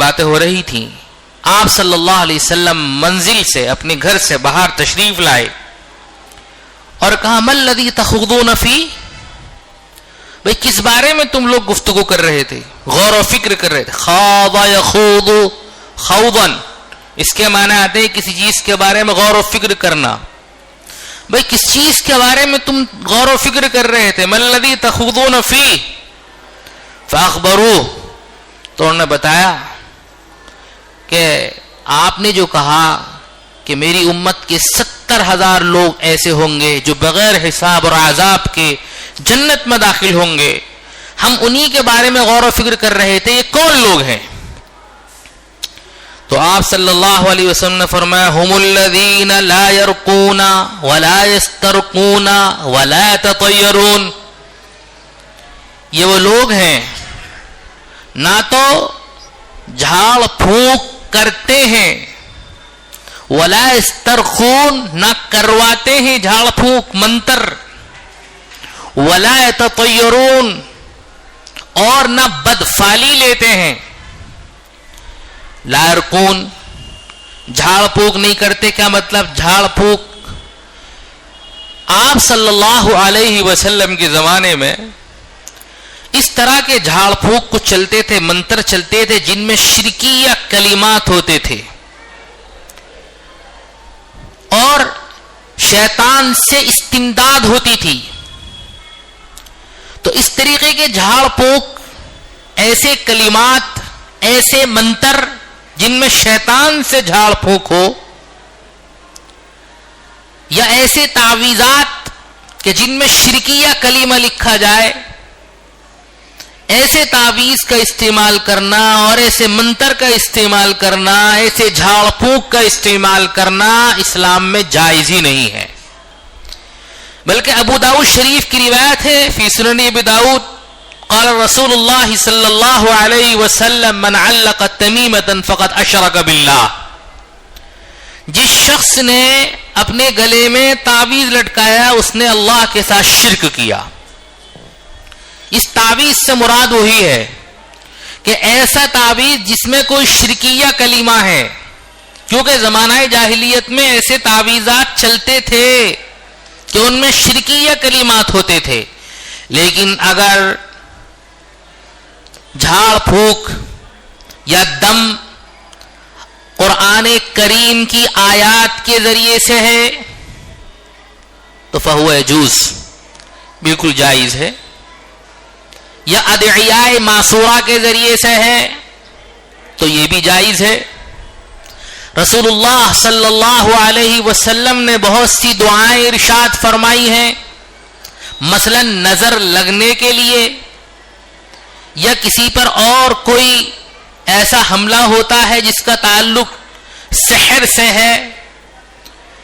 باتیں ہو رہی تھیں. آپ صلی اللہ علیہ وسلم منزل سے اپنے گھر سے باہر تشریف لائے اور کہا ما الذی تخوضون فی، بھئی کس بارے میں تم لوگ گفتگو کر رہے تھے، غور و فکر کر رہے تھے. خاض یخوض خوضا، اس کے معنی آتے ہیں کسی چیز کے بارے میں غور و فکر کرنا. بھئی کس چیز کے بارے میں تم غور و فکر کر رہے تھے؟ ما الذی تخوضون فی، فاخبروا، تو انہوں نے بتایا کہ آپ نے جو کہا کہ میری امت کے 70,000 لوگ ایسے ہوں گے جو بغیر حساب اور عذاب کے جنت میں داخل ہوں گے، ہم انہی کے بارے میں غور و فکر کر رہے تھے. یہ کون لوگ ہیں؟ تو آپ صلی اللہ علیہ وسلم نے فرمایا هم الذین لا یرقون ولا یسترقون ولا یتطیرون، یہ وہ لوگ ہیں نہ تو جھاڑ پھونک کرتے ہیں، ولا یسترقون، نہ کرواتے ہیں جھاڑ پھونک منتر، ولا یتطیرون، اور نہ بدفالی لیتے ہیں. لا یرقون، جھاڑ پھونک نہیں کرتے. کیا مطلب جھاڑ پھونک؟ آپ صلی اللہ علیہ وسلم کے زمانے میں اس طرح کے جھاڑ پھونک کو چلتے تھے، منتر چلتے تھے جن میں شرکیہ کلمات ہوتے تھے اور شیطان سے استمداد ہوتی تھی. تو اس طریقے کے جھاڑ پھونک، ایسے کلمات، ایسے منتر جن میں شیطان سے جھاڑ پھونک ہو، یا ایسے تعویذات کہ جن میں شرکیہ کلمہ لکھا جائے، ایسے تعویذ کا استعمال کرنا اور ایسے منتر کا استعمال کرنا، ایسے جھاڑ پھونک کا استعمال کرنا اسلام میں جائز ہی نہیں ہے. بلکہ ابو داؤد شریف کی روایت ہے فی سنن ابی داؤد قال رسول اللہ صلی اللہ علیہ وسلم من علق تمیمۃ فقد اشرک باللہ، جس شخص نے اپنے گلے میں تعویذ لٹکایا اس نے اللہ کے ساتھ شرک کیا. اس تعویذ سے مراد وہی ہے کہ ایسا تعویذ جس میں کوئی شرکیہ کلمہ ہے، کیونکہ زمانہ جاہلیت میں ایسے تعویذات چلتے تھے کہ ان میں شرکیہ کلمات ہوتے تھے. لیکن اگر جھاڑ پھونک یا دم قرآن کریم کی آیات کے ذریعے سے ہے تو فہو یجوز، بالکل جائز ہے. یا ادعیاء معصورہ کے ذریعے سے ہے تو یہ بھی جائز ہے. رسول اللہ صلی اللہ علیہ وسلم نے بہت سی دعائیں ارشاد فرمائی ہیں، مثلا نظر لگنے کے لیے، یا کسی پر اور کوئی ایسا حملہ ہوتا ہے جس کا تعلق سحر سے ہے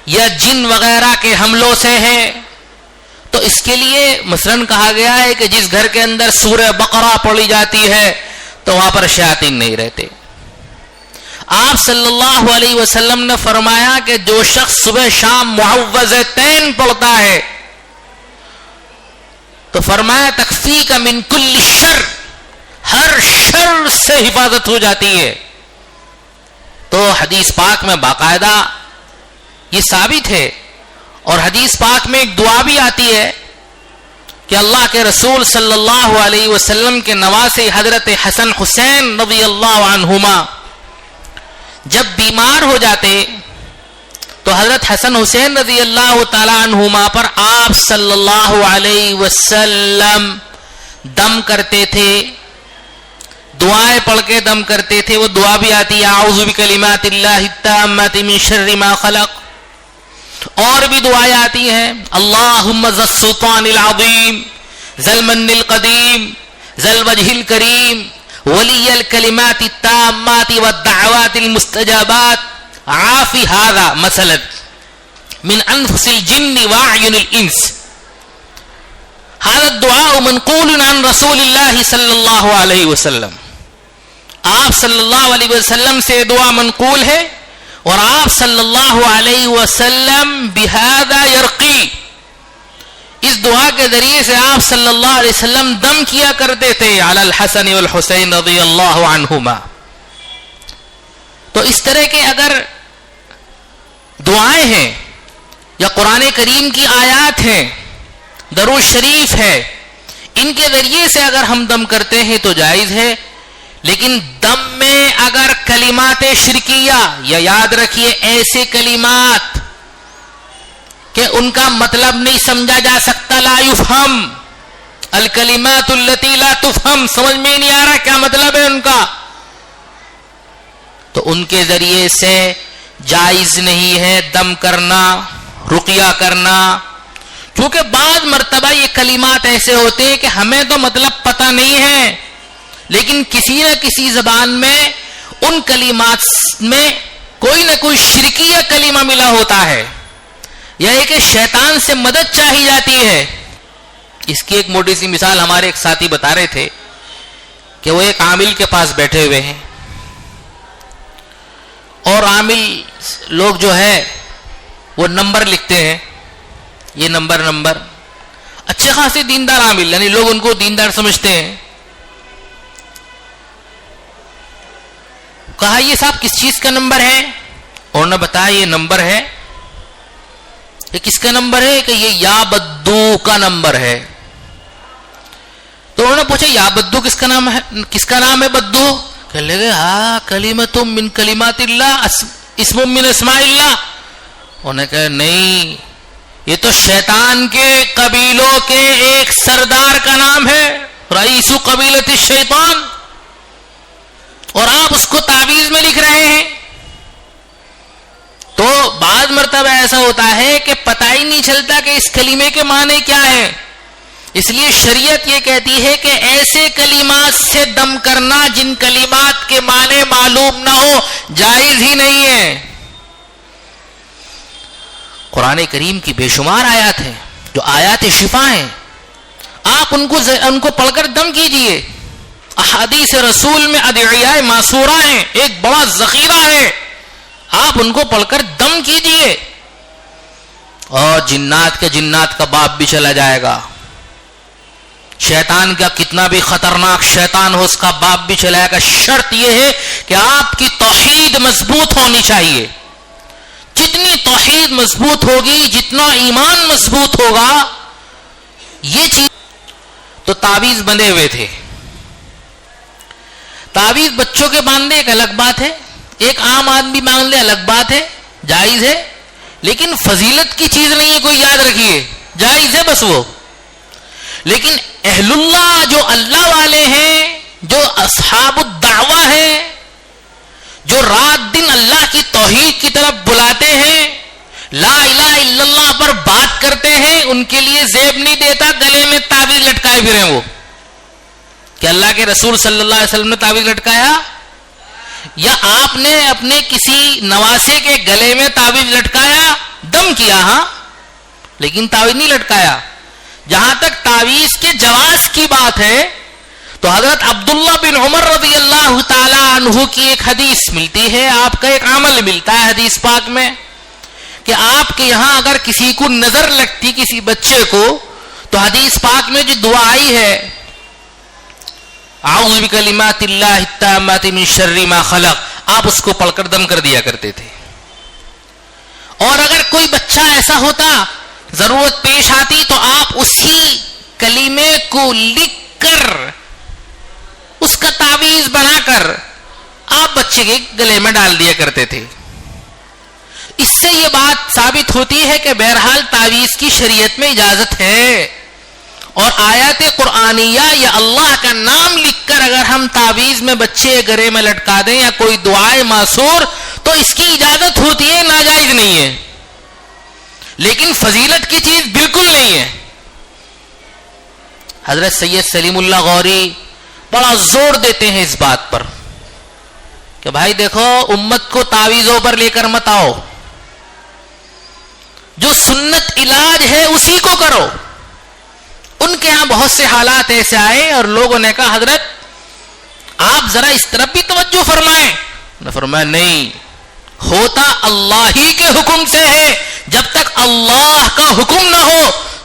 یا جن وغیرہ کے حملوں سے ہے، تو اس کے لیے مثلا کہا گیا ہے کہ جس گھر کے اندر سورہ بقرہ پڑھی جاتی ہے تو وہاں پر شیاطین نہیں رہتے. آپ صلی اللہ علیہ وسلم نے فرمایا کہ جو شخص صبح شام معوذتین پڑھتا ہے تو فرمایا تکفیک من کل شر، ہر شر سے حفاظت ہو جاتی ہے. تو حدیث پاک میں باقاعدہ یہ ثابت ہے، اور حدیث پاک میں ایک دعا بھی آتی ہے کہ اللہ کے رسول صلی اللہ علیہ وسلم کے نواسے حضرت حسن حسین رضی اللہ عنہما جب بیمار ہو جاتے تو حضرت حسن حسین رضی اللہ تعالی عنہما پر آپ صلی اللہ علیہ وسلم دم کرتے تھے، دعائیں پڑھ کے دم کرتے تھے. وہ دعا بھی آتی ہے اعوذ بکلمات اللہ التامات من شر ما خلق، اور بھی دعائیں آتی ہیں اللہم ذی السلطان العظیم ذی المن القدیم ذی الوجہ الکریم ولی الکلمات التامات والدعوات المستجابات عافی ھذا مثلا من انفس الجن واعین الانس. هذا الدعاء منقول عن رسول اللہ صلی اللہ علیہ وسلم. آپ صلی اللہ علیہ وسلم سے دعا منقول ہے، اور آپ صلی اللہ علیہ وسلم بہذا یرقی، اس دعا کے ذریعے سے آپ صلی اللہ علیہ وسلم دم کیا کرتے تھے علی الحسن والحسین رضی اللہ عنہما. اس طرح کے اگر دعائیں ہیں یا قرآن کریم کی آیات ہیں، درود شریف ہے، ان کے ذریعے سے اگر ہم دم کرتے ہیں تو جائز ہے. لیکن دم میں اگر کلمات شرکیہ، یا یاد رکھیے ایسے کلمات کہ ان کا مطلب نہیں سمجھا جا سکتا، لا یفہم، الکلمات التی لا تفہم، سمجھ میں نہیں آ رہا کیا مطلب ہے ان کا، تو ان کے ذریعے سے جائز نہیں ہے دم کرنا، رقیہ کرنا. کیونکہ بعض مرتبہ یہ کلمات ایسے ہوتے ہیں کہ ہمیں تو مطلب پتہ نہیں ہے، لیکن کسی نہ کسی زبان میں ان کلمات میں کوئی نہ کوئی شرکیہ کلمہ ملا ہوتا ہے، یا یہ کہ شیطان سے مدد چاہی جاتی ہے. اس کی ایک موٹی سی مثال ہمارے ایک ساتھی بتا رہے تھے کہ وہ ایک عامل کے پاس بیٹھے ہوئے ہیں، اور عامل لوگ جو ہے وہ نمبر لکھتے ہیں، یہ نمبر اچھے خاصے دیندار عامل، یعنی لوگ ان کو دیندار سمجھتے ہیں. کہا یہ صاحب کس چیز کا نمبر ہے؟ اور نے بتایا یہ نمبر ہے. یہ کس کا نمبر ہے؟ کہ یہ یا بدو کا نمبر ہے. تو انہوں نے پوچھا یا بدو کس کا نام ہے؟ کس کا نام ہے بدو؟ کہنے لگے ہاں کلمۃ من کلمات اللہ، اسم من اسماء اللہ. انہوں نے کہا نہیں، یہ تو شیطان کے قبیلوں کے ایک سردار کا نام ہے، رئیس قبیلۃ الشیطان، اور آپ اس کو تعویذ میں لکھ رہے ہیں. تو بعض مرتبہ ایسا ہوتا ہے کہ پتہ ہی نہیں چلتا کہ اس کلمے کے معنی کیا ہیں. اس لیے شریعت یہ کہتی ہے کہ ایسے کلمات سے دم کرنا جن کلمات کے معنی معلوم نہ ہو جائز ہی نہیں ہے. قرآن کریم کی بے شمار آیات ہیں جو آیات شفا ہیں، آپ ان کو پڑھ کر دم کیجئے. احادیث رسول میں ادعیاء معصورہ ہیں، ایک بڑا ذخیرہ ہے، آپ ان کو پڑھ کر دم کیجئے. اور جنات کا باپ بھی چلا جائے گا. شیطان کا کتنا بھی خطرناک شیطان ہو اس کا باپ بھی چلا جائے گا. شرط یہ ہے کہ آپ کی توحید مضبوط ہونی چاہیے. جتنی توحید مضبوط ہوگی، جتنا ایمان مضبوط ہوگا، یہ چیز. تو تعویذ بندھے ہوئے تھے. تعویذ بچوں کے باندھنے ایک الگ بات ہے، ایک عام آدمی باندھ لے الگ بات ہے، جائز ہے، لیکن فضیلت کی چیز نہیں ہے. کوئی یاد رکھیے جائز ہے بس وہ. لیکن اہل اللہ جو اللہ والے ہیں، جو اصحاب الدعوہ ہیں، جو رات دن اللہ کی توحید کی طرف بلاتے ہیں، لا الہ الا اللہ پر بات کرتے ہیں، ان کے لیے زیب نہیں دیتا گلے میں تعویذ لٹکائے پھریں. وہ کہ اللہ کے رسول صلی اللہ علیہ وسلم نے تعویذ لٹکایا، یا آپ نے اپنے کسی نواسے کے گلے میں تعویذ لٹکایا، دم کیا ہاں، لیکن تعویذ نہیں لٹکایا. جہاں تک تعویذ کے جواز کی بات ہے تو حضرت عبداللہ بن عمر رضی اللہ تعالی عنہ کی ایک حدیث ملتی ہے، آپ کا ایک عمل ملتا ہے حدیث پاک میں، کہ آپ کے یہاں اگر کسی کو نظر لگتی کسی بچے کو، تو حدیث پاک میں جو دعا آئی ہے اعوذ بکلمات اللہ التامات من شر ما خلق، آپ اس کو پڑھ کر دم کر دیا کرتے تھے. اور اگر کوئی بچہ ایسا ہوتا ضرورت پیش آتی تو آپ اسی کلمے کو لکھ کر اس کا تعویذ بنا کر آپ بچے کے گلے میں ڈال دیا کرتے تھے. اس سے یہ بات ثابت ہوتی ہے کہ بہرحال تعویذ کی شریعت میں اجازت ہے. اور آیات قرآنیہ یا اللہ کا نام لکھ کر اگر ہم تعویذ میں بچے گلے میں لٹکا دیں یا کوئی دعائے معصور تو اس کی اجازت ہوتی ہے، ناجائز نہیں ہے. لیکن فضیلت کی چیز بالکل نہیں ہے. حضرت سید سلیم اللہ غوری بڑا زور دیتے ہیں اس بات پر کہ بھائی دیکھو، امت کو تعویذوں پر لے کر مت آؤ، جو سنت علاج ہے اسی کو کرو. ان کے ہاں بہت سے حالات ایسے آئے اور لوگوں نے کہا حضرت آپ ذرا اس طرف بھی توجہ فرمائیں. نے فرمایا نہیں، ہوتا اللہ ہی کے حکم سے ہے، جب تک اللہ کا حکم نہ ہو